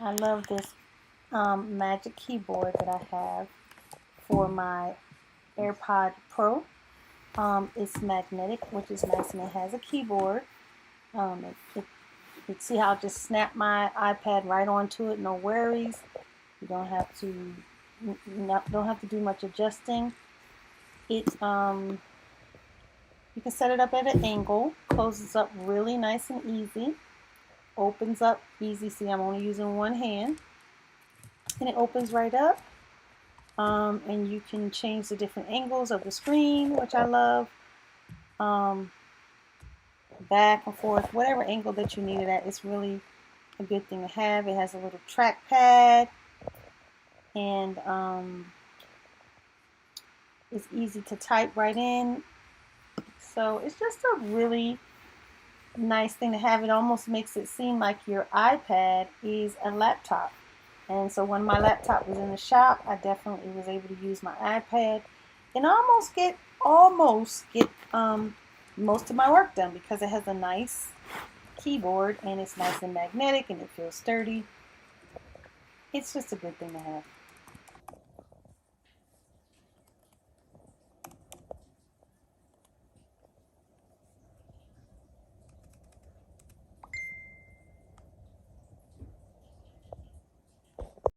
I love this Magic Keyboard that I have for my AirPod Pro. It's magnetic, which is nice, and it has a keyboard. You see how I just snap my iPad right onto it, no worries. You don't have to do much adjusting. It You can set it up at an angle, closes up really nice and easy, opens up easy. See, I'm only using one hand, and it opens right up. And you can change the different angles of the screen, which I love. Um, Back and forth, whatever angle that you need it at. It's really a good thing to have. It has a little trackpad, and it's easy to type right in. So it's just a really nice thing to have. It almost makes it seem like your iPad is a laptop. And so when my laptop was in the shop, I definitely was able to use my iPad and almost get most of my work done because it has a nice keyboard and it's nice and magnetic and it feels sturdy. It's just a good thing to have.